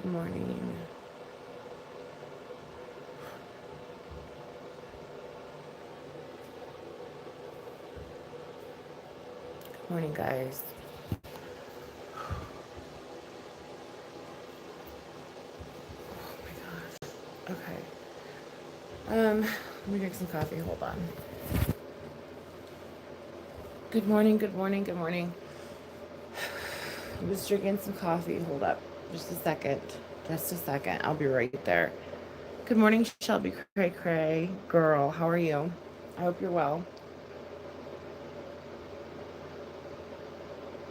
Morning. Morning, guys. Oh my gosh. Okay. Let me drink some coffee. Hold on. Good morning, good morning, good morning. I was drinking some coffee. Hold up. Just a second. Just a second. I'll be right there. Good morning, Shelby Cray Cray. Girl, how are you? I hope you're well.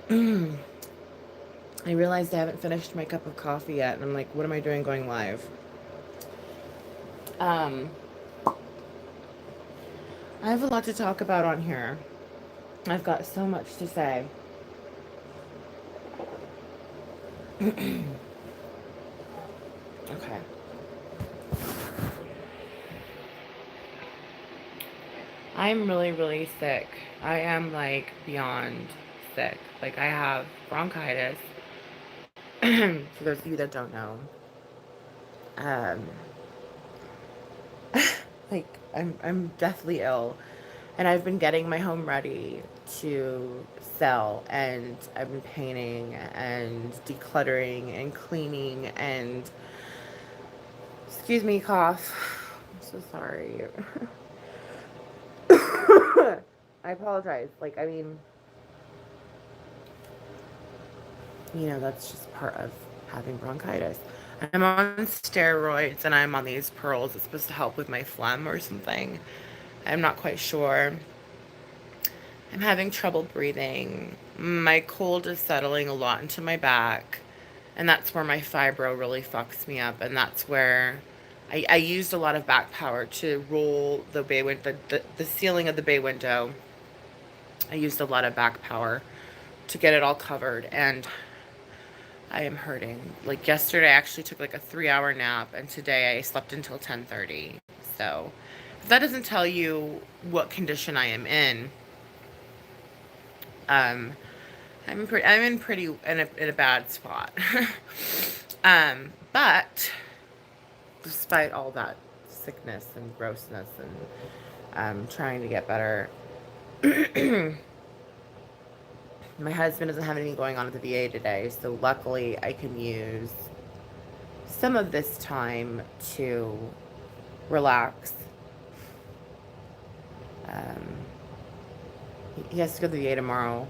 I realized I haven't finished my cup of coffee yet, and I'm like, what am I doing going live? Um, I have a lot to talk about on here. I've got so much to say. Okay. I'm really, really sick. I am like beyond sick. Like I have bronchitis. For those of you that don't know, um, like I'm deathly ill, and I've been getting my home ready to sell, and I've been painting and decluttering and cleaning and excuse me, cough. I'm so sorry. I apologize. Like I mean, that's just part of having bronchitis. I'm on steroids and I'm on these pearls. It's supposed to help with my phlegm or something. I'm not quite sure. I'm having trouble breathing. My cold is settling a lot into my back, and that's where my fibro really fucks me up. And that's where I used a lot of back power to roll the bay window, the ceiling of the bay window. I used a lot of back power to get it all covered, and I am hurting. Like yesterday I actually took like a 3-hour nap, and today I slept until 10:30. So if that doesn't tell you what condition I am in, um, I'm in pretty in a bad spot. But despite all that sickness and grossness and trying to get better, my husband doesn't have anything going on at the VA today, so luckily I can use some of this time to relax. Um, he has to go to the VA tomorrow.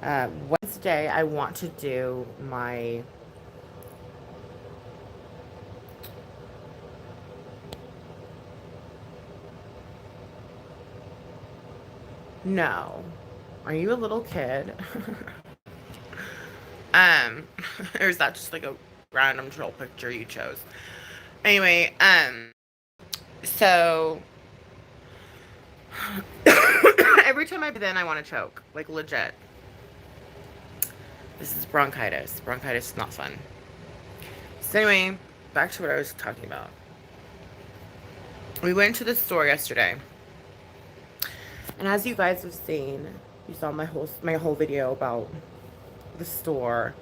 Wednesday, I want to do my no. Are you a little kid? um, or is that just like a random troll picture you chose? Anyway, so every time I breathe in, I want to choke, like legit. This is bronchitis. Bronchitis is not fun. So anyway, back to what I was talking about. We went to the store yesterday, and as you guys have seen, you saw my whole video about the store.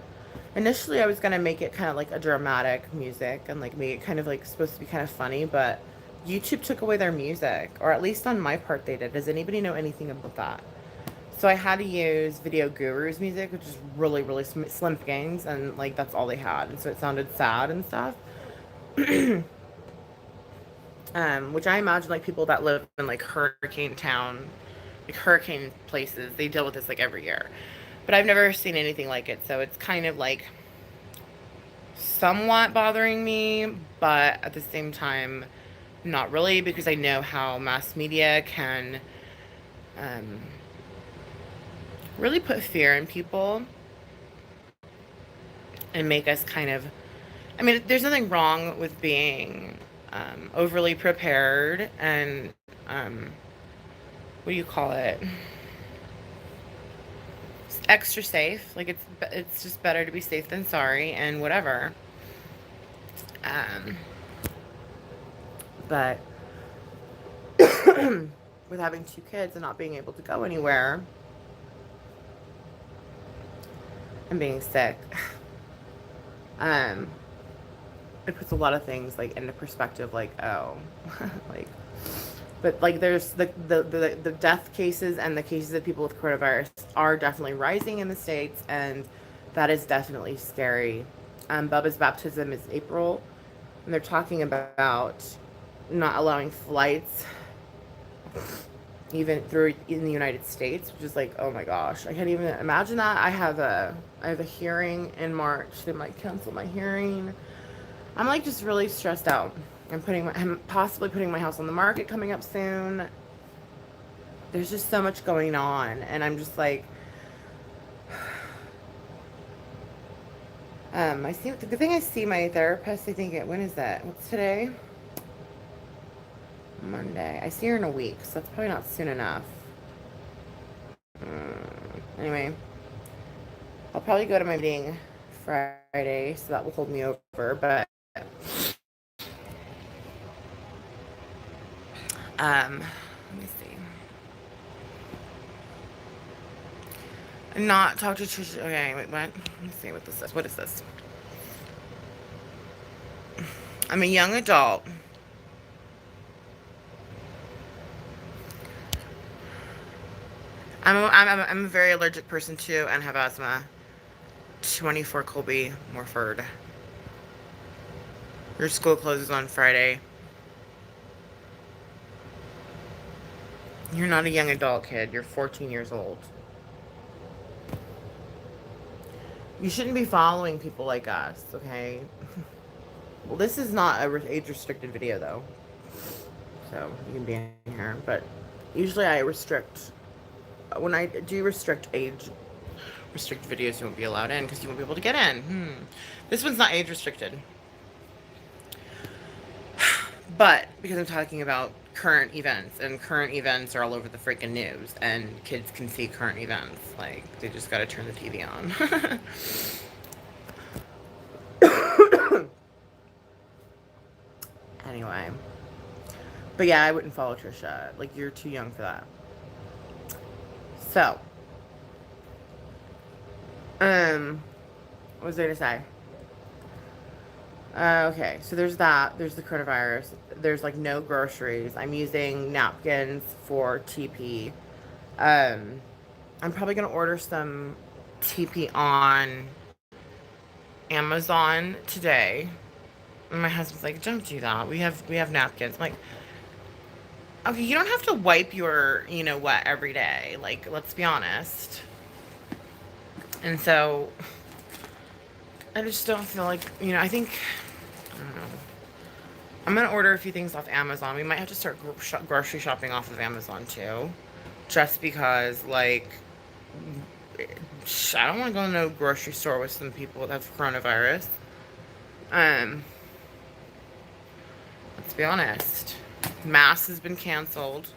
Initially, I was gonna make it kind of like a dramatic music and like make it kind of like supposed to be kind of funny, but YouTube took away their music, or at least on my part they did. Does anybody know anything about that? So I had to use Video Guru's music, which is really, really slim pickings, and like that's all they had, and so it sounded sad and stuff. Which I imagine like people that live in like hurricane town, like hurricane places, they deal with this like every year. But I've never seen anything like it, so it's kind of like somewhat bothering me, but at the same time, not really, because I know how mass media can um, really put fear in people and make us kind of. I mean, there's nothing wrong with being overly prepared and what do you call it? Extra safe. Like it's just better to be safe than sorry and whatever. Um, but with having 2 kids and not being able to go anywhere and being sick, Um, it puts a lot of things like into perspective, like, oh, like, but like there's the death cases and the cases of people with coronavirus are definitely rising in the States, and that is definitely scary. Bubba's baptism is April, and they're talking about not allowing flights even through in the United States, which is like, oh my gosh, I can't even imagine that. I have a hearing in March. They might cancel my hearing. I'm like just really stressed out. I'm possibly putting my house on the market coming up soon. There's just so much going on, and I'm just like, I see the good thing I see my therapist. I think when is that? What's today? Monday. I see her in a week, so that's probably not soon enough. Anyway, I'll probably go to my meeting Friday, so that will hold me over. But let me see. Not talk to Trisha. Okay, wait, what? Let me see what this is. What is this? I'm a young adult. I'm a very allergic person too, and have asthma. 24 Colby Morford. Your school closes on Friday. You're not a young adult, kid. You're 14 years old. You shouldn't be following people like us, okay? Well, this is not a age-restricted video, though. So, you can be in here. But usually I restrict... When I do restrict videos, you won't be allowed in because you won't be able to get in. This one's not age-restricted. But, because I'm talking about current events, and current events are all over the freaking news, and kids can see current events. Like, they just gotta turn the TV on. Anyway. But yeah, I wouldn't follow Trisha. Like, you're too young for that. So. What was I gonna say? Okay, so there's that. There's the coronavirus. There's like no groceries. I'm using napkins for TP. I'm probably gonna order some TP on Amazon today. And my husband's like, "Don't do that. We have napkins." I'm like, okay, you don't have to wipe your, what every day. Like, let's be honest. And so I just don't feel like, I think, I don't know. I'm going to order a few things off Amazon. We might have to start grocery shopping off of Amazon too. Just because, like, I don't want to go to no grocery store with some people that have coronavirus. Let's be honest. Mass has been canceled.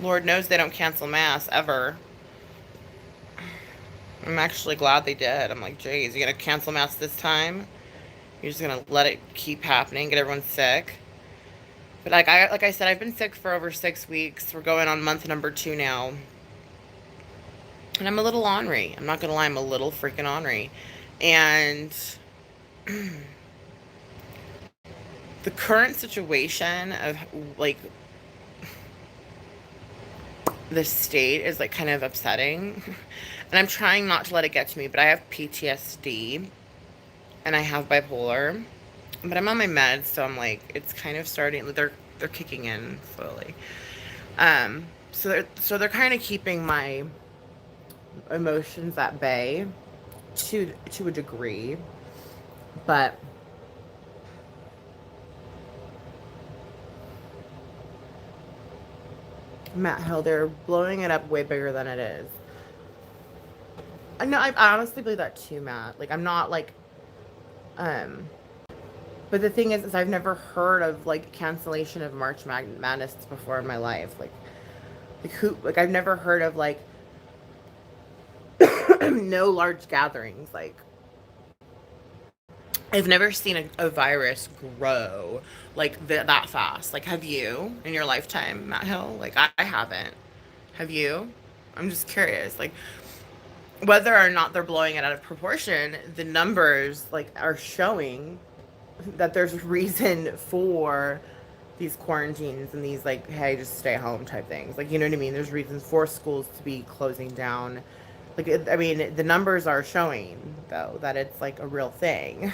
Lord knows they don't cancel Mass ever. I'm actually glad they did. I'm like, geez, you gonna cancel Mass this time? You're just gonna let it keep happening, get everyone sick? But like I said, I've been sick for over 6 weeks. We're going on month number 2 now. And I'm a little ornery. I'm not gonna lie, I'm a little freaking ornery. And the current situation of like the state is like kind of upsetting. And I'm trying not to let it get to me, but I have PTSD and I have bipolar. But I'm on my meds, so I'm like, it's kind of starting, they're kicking in slowly. So they're kind of keeping my emotions at bay to a degree. But Matt Hill, they're blowing it up way bigger than it is. No, I honestly believe that too, Matt. Like, I'm not like, but the thing is I've never heard of like cancellation of March Madness before in my life. Like I've never heard of like no large gatherings. Like, I've never seen a virus grow like that fast. Like, have you in your lifetime, Matt Hill? Like, I haven't. Have you? I'm just curious. Like, whether or not they're blowing it out of proportion, the numbers like are showing that there's reason for these quarantines and these like, hey, just stay home type things. Like, you know what I mean? There's reasons for schools to be closing down. Like, I mean, the numbers are showing though that it's like a real thing.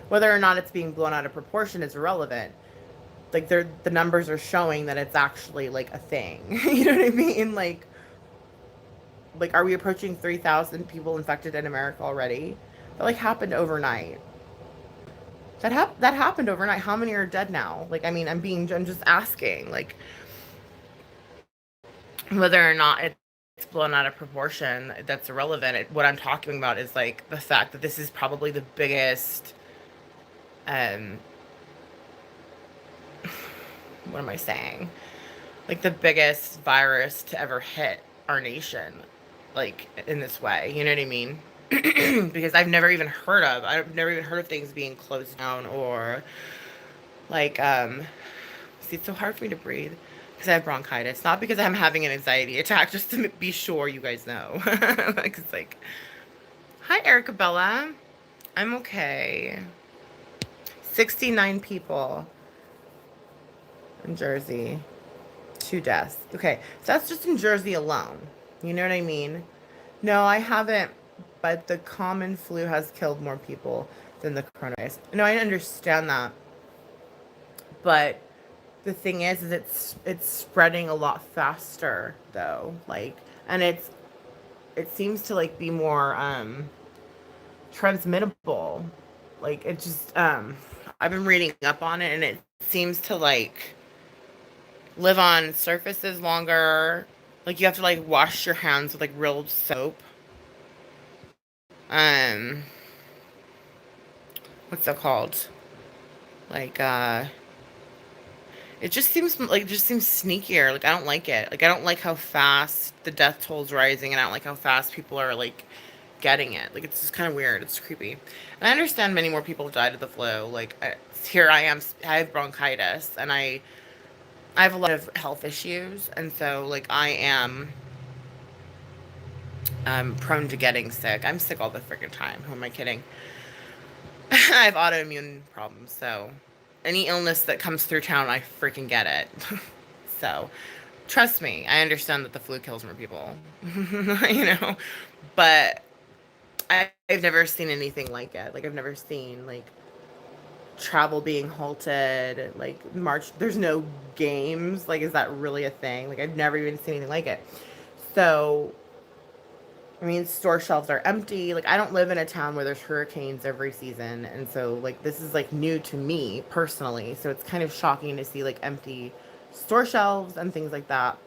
Whether or not it's being blown out of proportion is irrelevant. Like, the numbers are showing that it's actually like a thing. You know what I mean? Like, are we approaching 3,000 people infected in America already? That like happened overnight. That happened overnight. How many are dead now? Like, I mean, I'm just asking, like, whether or not it's blown out of proportion, that's irrelevant. What I'm talking about is like the fact that this is probably the biggest, um, what am I saying? Like the biggest virus to ever hit our nation, like in this way. You know what I mean? Because I've never even heard of things being closed down or like see, it's so hard for me to breathe because I have bronchitis. Not because I'm having an anxiety attack, just to be sure you guys know. Like, it's like, hi, Erica Bella. I'm okay. 69 people in Jersey. 2 deaths. Okay, so that's just in Jersey alone. You know what I mean? No, I haven't, but the common flu has killed more people than the coronavirus. No, I understand that. But the thing is it's spreading a lot faster though. Like, and it seems to like be more transmittable. Like, it just I've been reading up on it and it seems to like live on surfaces longer. Like, you have to like wash your hands with like real soap. Um what's that called? Like it just seems sneakier. Like, I don't like it. Like, I don't like how fast the death toll's rising, and I don't like how fast people are like getting it. Like, it's just kind of weird. It's creepy. And I understand many more people died of the flu. Like, here I am. I have bronchitis, and I have a lot of health issues, and so like I am prone to getting sick. I'm sick all the freaking time. Who am I kidding? I have autoimmune problems, so any illness that comes through town, I freaking get it. So, trust me, I understand that the flu kills more people, you know, but I've never seen anything like it. Like, I've never seen like travel being halted, like March. There's no games. Like, is that really a thing? Like, I've never even seen anything like it. So, I mean, store shelves are empty. Like, I don't live in a town where there's hurricanes every season. And so, like, this is, like, new to me personally. So it's kind of shocking to see, like, empty store shelves and things like that.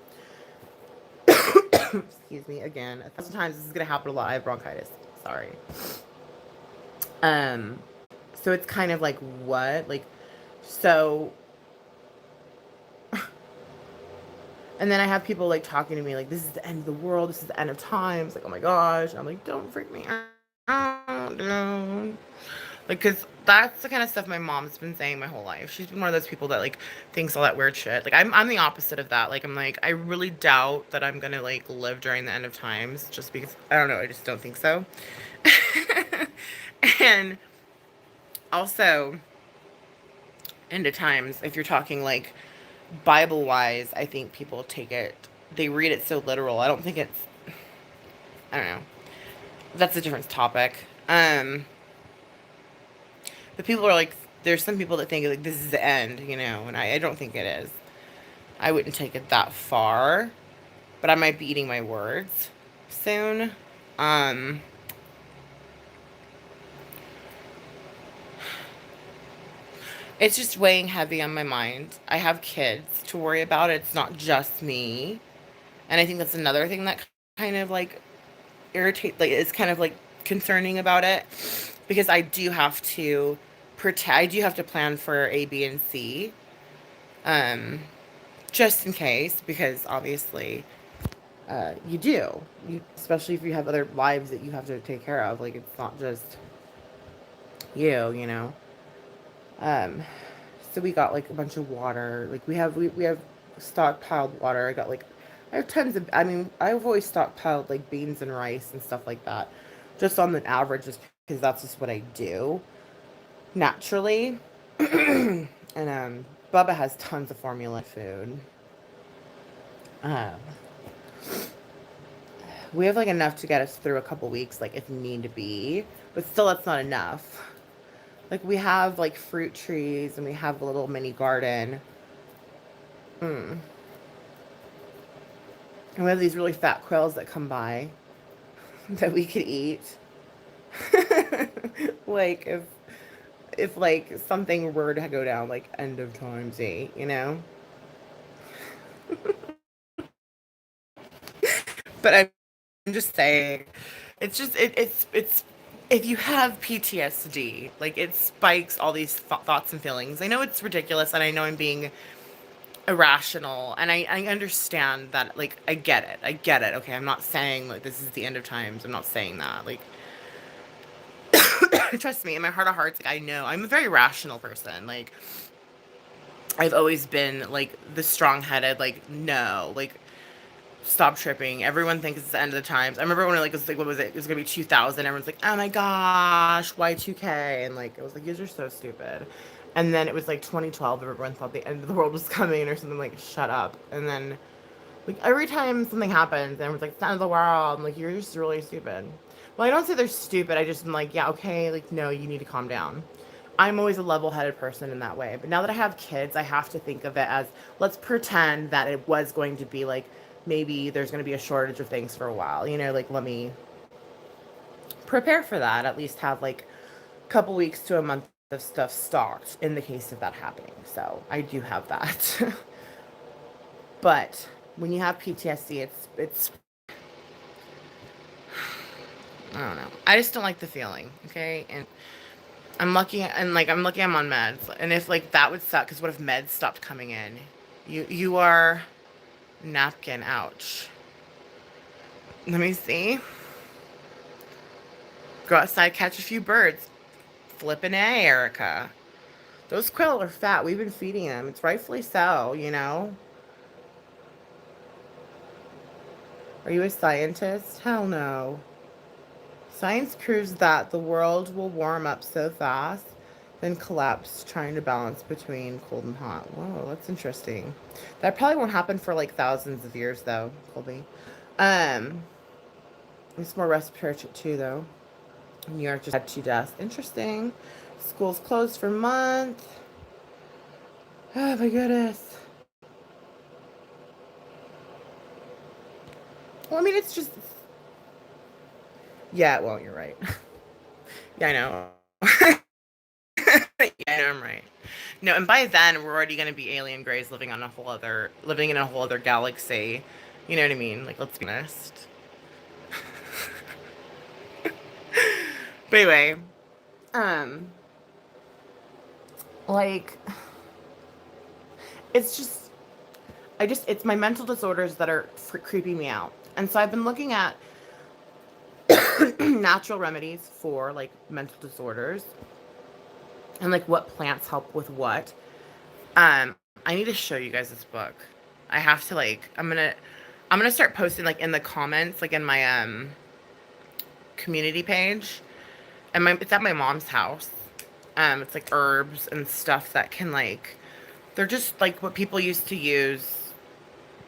Excuse me, again. 1,000 times this is going to happen a lot. I have bronchitis. Sorry. Um, so it's kind of like, what? Like, so and then I have people like talking to me like, this is the end of the world, this is the end of times, like, oh my gosh. And I'm like, don't freak me out, no. Like, because that's the kind of stuff my mom's been saying my whole life. She's been one of those people that like thinks all that weird shit. Like, I'm the opposite of that. Like, I'm like, I really doubt that I'm gonna like live during the end of times, just because I don't know, I just don't think so. And also, end of times, if you're talking like Bible wise, I think people they read it so literal. I don't think I don't know. That's a different topic. But people are like, there's some people that think like this is the end, you know, and I don't think it is. I wouldn't take it that far, but I might be eating my words soon. Um, it's just weighing heavy on my mind. I have kids to worry about. It's not just me. And I think that's another thing that kind of like like it's kind of like concerning about it, because I do have to plan for A, B, and C, um, just in case, because obviously, you do, especially if you have other lives that you have to take care of. Like, it's not just you know. Um, so we got like a bunch of water. Like, we have stockpiled water. I got like I have tons of, I mean, I've always stockpiled like beans and rice and stuff like that, just on the average, just because that's just what I do naturally. And Bubba has tons of formula food. Um, we have like enough to get us through a couple weeks, like if need to be, but still, that's not enough. Like we have like fruit trees and we have a little mini garden. Mm. And we have these really fat quails that come by that we could eat. Like if like something were to go down, like end of times eight, you know. But I'm just saying, it's just it's if you have PTSD, like it spikes all these thoughts and feelings. I know it's ridiculous, and I know I'm being irrational, and I understand that. Like I get it, I get it. Okay, I'm not saying like this is the end of times. I'm not saying that. Like trust me, in my heart of hearts, like I know I'm a very rational person. Like I've always been like the strong-headed, like no, like stop tripping. Everyone thinks it's the end of the times. I remember when it was like what was it? It was gonna be 2000. Everyone's like, oh my gosh, Y2K, and like it was like you guys are so stupid. And then it was like 2012. Everyone thought the end of the world was coming or something. Like shut up. And then like every time something happens, and everyone's like, it's the end of the world. I'm like, you're just really stupid. Well, I don't say they're stupid. I just am like, yeah, okay, like no, you need to calm down. I'm always a level-headed person in that way. But now that I have kids, I have to think of it as let's pretend that it was going to be like maybe there's going to be a shortage of things for a while. You know, like let me prepare for that. At least have like a couple weeks to a month of stuff stocked in the case of that happening. So I do have that. But when you have PTSD, it's I don't know. I just don't like the feeling. Okay, and I'm lucky, and like I'm lucky I'm on meds. And if like that would suck, because what if meds stopped coming in? You are napkin. Ouch. Let me see. Go outside, catch a few birds. Flippin' A, Erica. Those quail are fat. We've been feeding them. It's rightfully so, you know? Are you a scientist? Hell no. Science proves that the world will warm up so fast, then collapse trying to balance between cold and hot. Whoa, that's interesting. That probably won't happen for like thousands of years, though, Colby. Um, it's more respiratory too, though. New York just had 2 deaths. Interesting. School's closed for a month. Oh my goodness. Well, I mean, it's just. Yeah, well, you're right. Yeah, I know. Yeah, I know I'm right. No, and by then we're already gonna be alien greys living in a whole other galaxy. You know what I mean? Like, let's be honest. But anyway, um, like, it's just, it's my mental disorders that are creeping me out. And so I've been looking at natural remedies for like mental disorders and like what plants help with what. Um, I need to show you guys this book. I have to like I'm gonna start posting like in the comments, like in my community page. And it's at my mom's house. It's like herbs and stuff that can like they're just like what people used to use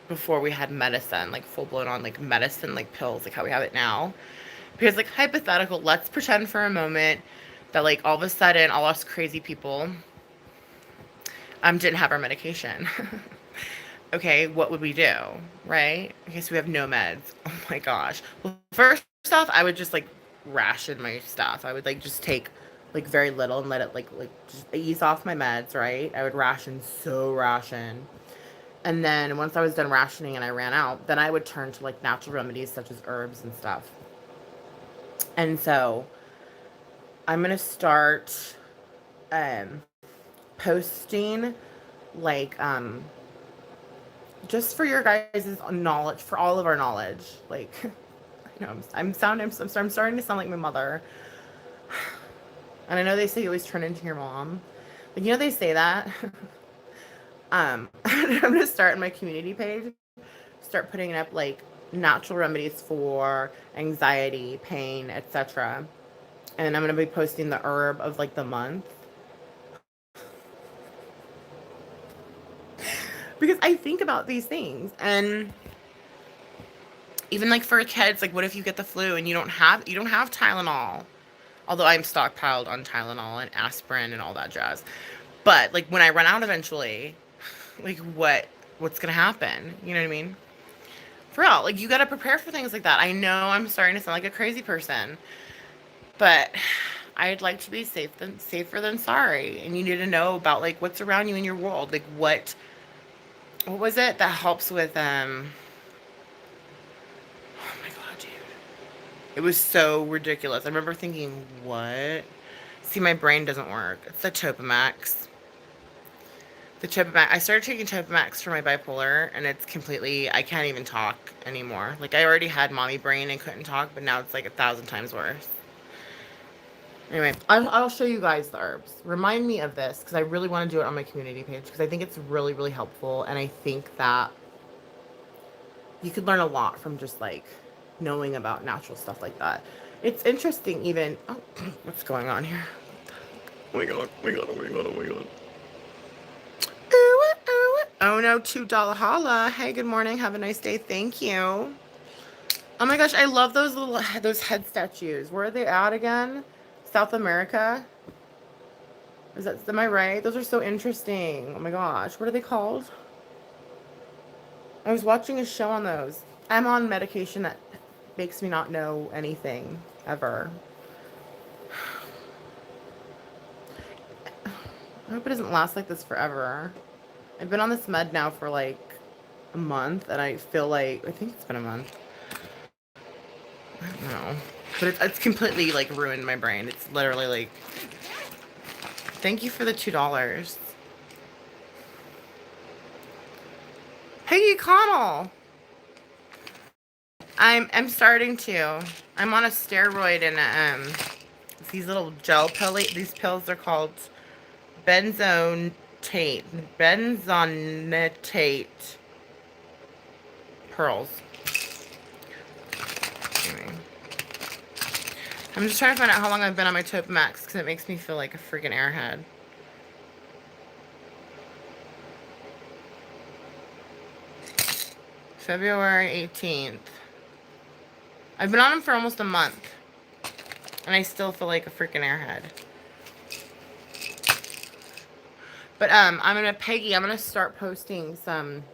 before we had medicine, like full blown on like medicine, like pills, like how we have it now. Because like hypothetical, let's pretend for a moment that like all of a sudden all us crazy people didn't have our medication. Okay, what would we do? Right? Okay, so we have no meds. Oh my gosh. Well, first off, I would just like ration my stuff. I would like just take like very little and let it like just ease off my meds, right? I would ration. And then once I was done rationing and I ran out, then I would turn to like natural remedies such as herbs and stuff. And so I'm gonna start um posting like just for your guys' knowledge, for all of our knowledge. Like, you know, I'm starting to sound like my mother. And I know they say you always turn into your mom. Like, you know, they say that. I'm gonna start in my community page start putting up like natural remedies for anxiety, pain, etc. And I'm going to be posting the herb of like the month. Because I think about these things, and even like for kids, like what if you get the flu and you don't have Tylenol? Although I'm stockpiled on Tylenol and aspirin and all that jazz. But like when I run out eventually, like what's gonna happen? You know what I mean? For real, like you gotta prepare for things like that. I know I'm starting to sound like a crazy person, but I'd like to be safer than sorry. And you need to know about like what's around you in your world. Like what was it that helps with oh my god, dude. It was so ridiculous. I remember thinking, what? See, my brain doesn't work. It's the Topamax. The Topamax. I started taking Topamax for my bipolar, and it's completely. I can't even talk anymore. Like I already had mommy brain and couldn't talk, but now it's like 1,000 times worse. Anyway, I'll show you guys the herbs. Remind me of this because I really want to do it on my community page because I think it's really, really helpful, and I think that you could learn a lot from just like knowing about natural stuff like that. It's interesting, even. Oh, what's going on here? Oh my god! Oh my god! Oh my god! Oh my god! Oh no, $2 holla. Hey, good morning. Have a nice day. Thank you. Oh my gosh, I love those head statues. Where are they at again? South America? Am I right? Those are so interesting. Oh my gosh, what are they called? I was watching a show on those. I'm on medication that makes me not know anything ever. I hope it doesn't last like this forever. I've been on this med now for like a month, and I feel like I think it's been a month. I don't know, but it's completely like ruined my brain. It's literally like, thank you for the $2. Peggy Connell. I'm starting to. I'm on a steroid and these little gel pill. These pills are called benzonatate pearls. Anyway. I'm just trying to find out how long I've been on my Topamax because it makes me feel like a freaking airhead. February 18th. I've been on them for almost a month. And I still feel like a freaking airhead. But I'm gonna start posting some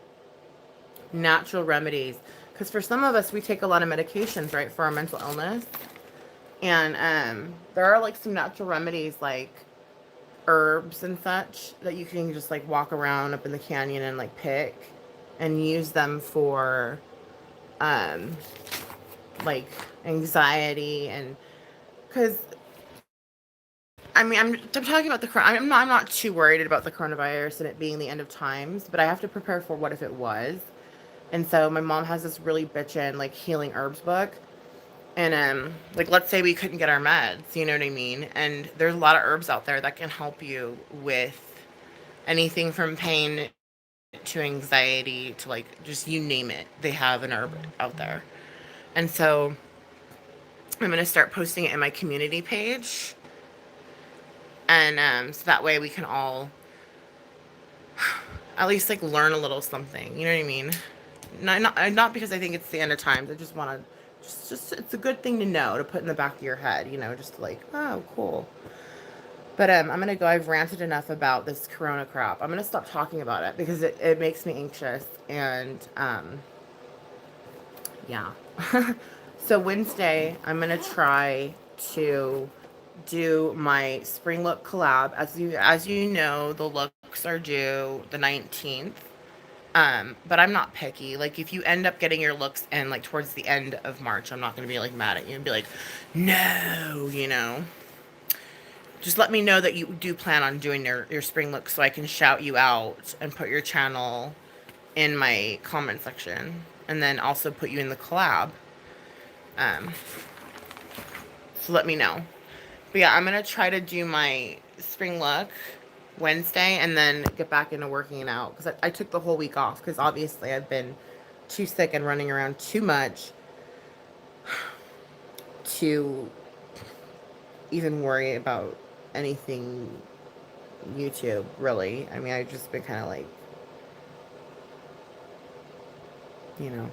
natural remedies. Because for some of us, we take a lot of medications, right, for our mental illness. And there are like some natural remedies like herbs and such that you can just like walk around up in the canyon and like pick and use them for like anxiety. And because I mean I'm talking about I'm not too worried about the coronavirus and it being the end of times, but I have to prepare for what if it was. And so my mom has this really bitchin' like healing herbs book. And like let's say we couldn't get our meds, you know what I mean? And there's a lot of herbs out there that can help you with anything from pain to anxiety to like just you name it. They have an herb out there. And so I'm going to start posting it in my community page. And so that way we can all at least like learn a little something, you know what I mean? Not because I think it's the end of times. I just want to just it's a good thing to know, to put in the back of your head, you know, just like, oh, cool. But I'm gonna go. I've ranted enough about this corona crap. I'm gonna stop talking about it because it makes me anxious. And yeah. So Wednesday I'm gonna try to do my spring look collab. As you know, the looks are due the 19th. But I'm not picky. Like, if you end up getting your looks in, like, towards the end of March, I'm not going to be, like, mad at you and be like, no, you know. Just let me know that you do plan on doing your spring look so I can shout you out and put your channel in my comment section. And then also put you in the collab. So let me know. But yeah, I'm going to try to do my spring look Wednesday and then get back into working out because I took the whole week off because obviously I've been too sick and running around too much to even worry about anything YouTube, really. I mean, I've just been kind of like, you know.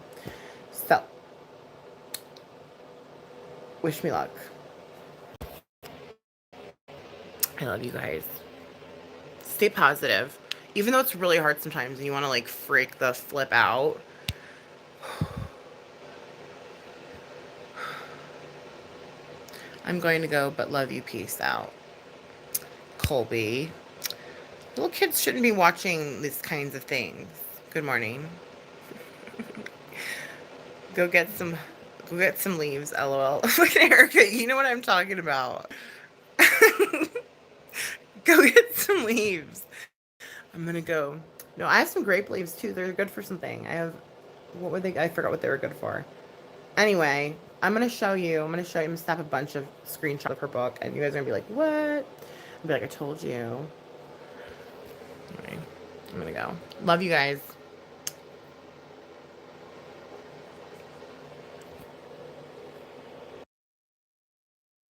So, wish me luck. I love you guys. Stay positive. Even though it's really hard sometimes and you want to like freak the flip out. I'm going to go, but love you. Peace out. Colby. Little kids shouldn't be watching these kinds of things. Good morning. Go get some leaves, lol. Look at Erica, you know what I'm talking about. Go get some leaves. I'm gonna go. No, I have some grape leaves too. They're good for something. I have, what were they? I forgot what they were good for. Anyway, I'm gonna show you. I'm gonna snap a bunch of screenshots of her book, and you guys are gonna be like, what? I'll be like, I told you. Anyway, I'm gonna go. Love you guys.